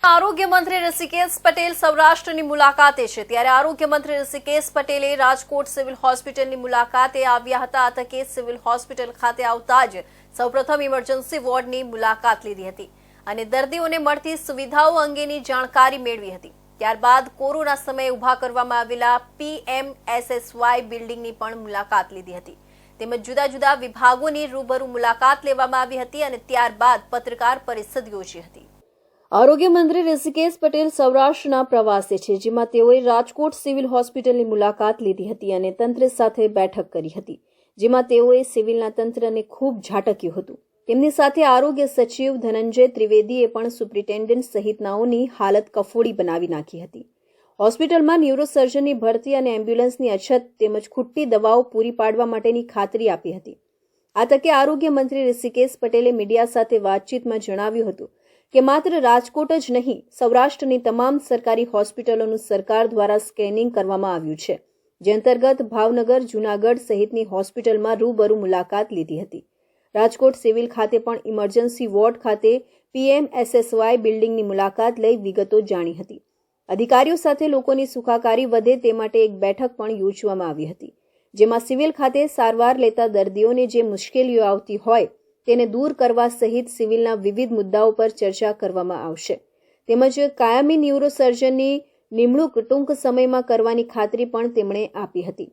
આરોગ્ય મંત્રી ઋષિકેશ પટેલ સૌરાષ્ટ્રની મુલાકાતે છે ત્યારે આરોગ્ય મંત્રી ઋષિકેશ પટેલે રાજકોટ સિવિલ હોસ્પિટલની મુલાકાતે આવ્યા હતા। આ તકે સિવિલ હોસ્પિટલ ખાતે આવતા જ સૌપ્રથમ ઇમરજન્સી વોર્ડની મુલાકાત લીધી હતી અને દર્દીઓને મળતી સુવિધાઓ અંગેની જાણકારી મેળવી હતી। ત્યારબાદ કોરોના સમયે ઊભા કરવામાં આવેલા PMSSY બિલ્ડિંગની પણ મુલાકાત લીધી હતી તેમજ જુદા જુદા વિભાગોની રૂબરૂ મુલાકાત લેવામાં આવી હતી અને ત્યારબાદ પત્રકાર પરિષદ યોજી હતી। આરોગ્ય મંત્રી ઋષિકેશ પટેલ સૌરાષ્ટ્રના પ્રવાસે છે જેમાં તેઓએ રાજકોટ સિવિલ હોસ્પિટલની મુલાકાત લીધી હતી અને તંત્ર સાથે બેઠક કરી હતી જેમાં તેઓએ સિવિલના તંત્રને ખૂબ ઝાટક્યું હતું। તેમની સાથે આરોગ્ય સચિવ ધનંજય ત્રિવેદીએ પણ સુપ્રિન્ટેન્ડન્ટ સહિતનાઓની હાલત કફોડી બનાવી નાખી હતી। હોસ્પિટલમાં ન્યુરોસર્જનની ભરતી અને એમ્બ્યુલન્સની અછત તેમજ ખૂટતી દવાઓ પૂરી પાડવા માટેની ખાતરી આપી હતી। આ તકે આરોગ્ય મંત્રી ઋષિકેશ પટેલે મીડિયા સાથે વાતચીતમાં જણાવ્યું હતું કે માત્ર રાજકોટ જ નહીં સૌરાષ્ટ્રની તમામ સરકારી હોસ્પિટલોનું સરકાર દ્વારા સ્કેનિંગ કરવામાં આવ્યું છે જે અંતર્ગત ભાવનગર જૂનાગઢ સહિતની હોસ્પિટલમાં રૂબરૂ મુલાકાત લીધી હતી। રાજકોટ સિવિલ ખાતે પણ ઇમરજન્સી વોર્ડ ખાતે PMSSY બિલ્ડિંગની મુલાકાત લઈ વિગતો જાણી હતી। અધિકારીઓ સાથે લોકોની સુખાકારી વધે તે માટે એક બેઠક પણ યોજવામાં આવી હતી જેમાં સિવિલ ખાતે સારવાર લેતા દર્દીઓને જે મુશ્કેલીઓ આવતી હોય તેને દૂર કરવા સહિત સિવિલના વિવિધ મુદ્દાઓ પર ચર્ચા કરવામાં આવશે તેમજ કાયમી ન્યુરોસર્જનની નિમણૂક ટૂંક સમયમાં કરવાની ખાતરી પણ તેમણે આપી હતી।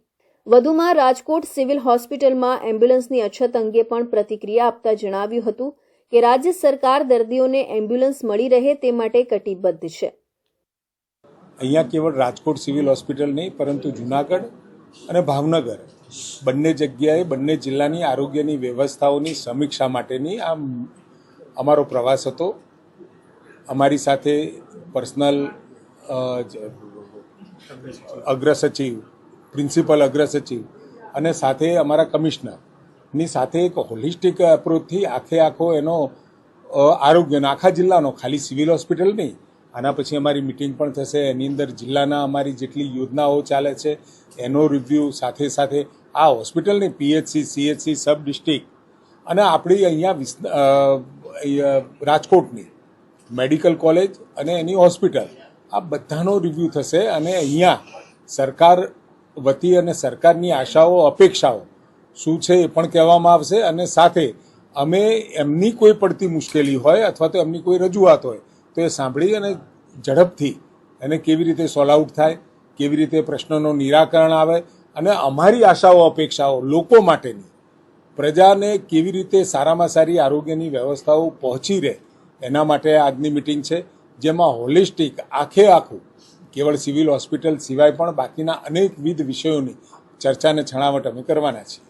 વધુમાં રાજકોટ સિવિલ હોસ્પિટલમાં એમ્બ્યુલન્સની અછત અંગે પણ પ્રતિક્રિયા આપતા જણાવ્યું હતું કે રાજ્ય સરકાર દર્દીઓને એમ્બ્યુલન્સ મળી રહે તે માટે કટિબદ્ધ છે। અહીંયા કેવળ રાજકોટ સિવિલ હોસ્પિટલ નહીં પરંતુ જૂનાગઢ અને ભાવનગર બંને જગ્યાએ બંને જિલ્લાની આરોગ્યની વ્યવસ્થાઓની સમીક્ષા માટેની આ અમારો પ્રવાસ હતો। અમારી સાથે પર્સનલ અગ્રસચિવ પ્રિન્સિપલ અગ્રસચિવ અને સાથે અમારા કમિશનરની સાથે એક હોલિસ્ટિક એપ્રોચથી આખો એનો આરોગ્યનો આખા જિલ્લાનો ખાલી સિવિલ હોસ્પિટલ નહીં આના પછી અમારી મિટિંગ પણ થશે એની અંદર જિલ્લાના અમારી જેટલી યોજનાઓ ચાલે છે એનો રિવ્યૂ સાથે સાથે આ હોસ્પિટલની PHC CHC સબ ડિસ્ટ્રિક્ટ અને આપણી અહીંયા રાજકોટની મેડિકલ કોલેજ અને એની હોસ્પિટલ આ બધાનો રિવ્યૂ થશે અને અહીંયા સરકાર વતી અને સરકારની આશાઓ અપેક્ષાઓ શું છે એ પણ કહેવામાં આવશે અને સાથે અમે એમની કોઈ પડતી મુશ્કેલી હોય અથવા તો એમની કોઈ રજૂઆત હોય તો એ સાંભળી અને ઝડપથી એને કેવી રીતે સોલ્વ આઉટ થાય કેવી રીતે પ્રશ્નોનું નિરાકરણ આવે અને અમારી આશાઓ અપેક્ષાઓ લોકો માટેની પ્રજાને કેવી રીતે સારામાં સારી આરોગ્યની વ્યવસ્થાઓ પહોંચી રહે એના માટે આજની મિટિંગ છે જેમાં હોલિસ્ટિક આખું કેવળ સિવિલ હોસ્પિટલ સિવાય પણ બાકીના અનેકવિધ વિષયોની ચર્ચાને છણાવટ અમે કરવાના છીએ।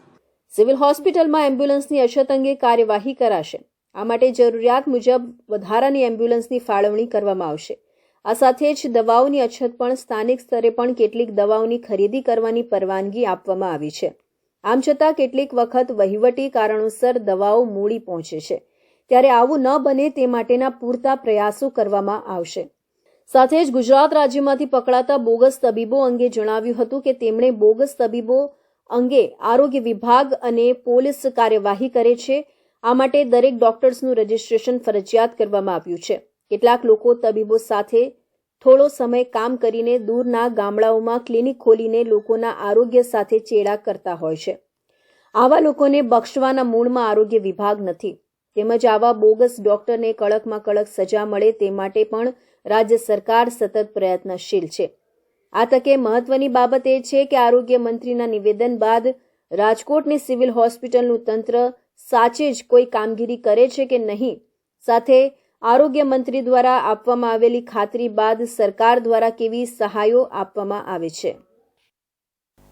સિવિલ હોસ્પિટલમાં એમ્બ્યુલન્સની અછત અંગે કાર્યવાહી કરાશે। આ માટે જરૂરિયાત મુજબ વધારાની એમ્બ્યુલન્સની ફાળવણી કરવામાં આવશે। આ સાથે જ દવાઓની અછત પણ સ્થાનિક સ્તરે પણ કેટલીક દવાઓની ખરીદી કરવાની પરવાનગી આપવામાં આવી છે। આમ છતાં કેટલીક વખત વહીવટી કારણોસર દવાઓ મોડી પહોંચે છે ત્યારે આવું ન બને તે માટેના પૂરતા પ્રયાસો કરવામાં આવશે। સાથે જ ગુજરાત રાજ્યમાંથી પકડાતા બોગસ તબીબો અંગે જણાવ્યું હતું કે તેમણે બોગસ તબીબો અંગે આરોગ્ય વિભાગ અને પોલીસ કાર્યવાહી કરે છે। આ માટે દરેક ડોક્ટર્સનું રજિસ્ટ્રેશન ફરજિયાત કરવામાં આવ્યું છે। કેટલાક લોકો તબીબો સાથે થોડો સમય કામ કરીને દૂરના ગામડાઓમાં ક્લિનિક ખોલીને લોકોના આરોગ્ય સાથે ચેડા કરતા હોય છે। આવા લોકોને બક્ષવાના મૂળમાં આરોગ્ય વિભાગ નથી તેમજ આવા બોગસ ડોક્ટરને કડકમાં કડક સજા મળે તે માટે પણ રાજ્ય સરકાર સતત પ્રયત્નશીલ છે। આ તકે મહત્વની બાબત એ છે કે આરોગ્ય મંત્રીના નિવેદન બાદ રાજકોટની સિવિલ હોસ્પિટલનું તંત્ર સાચે જ કોઈ કામગીરી કરે છે કે નહીં સાથે આરોગ્ય મંત્રી દ્વારા આપવામાં આવેલી ખાતરી બાદ સરકાર દ્વારા કેવી સહાયો આપવામાં આવે છે।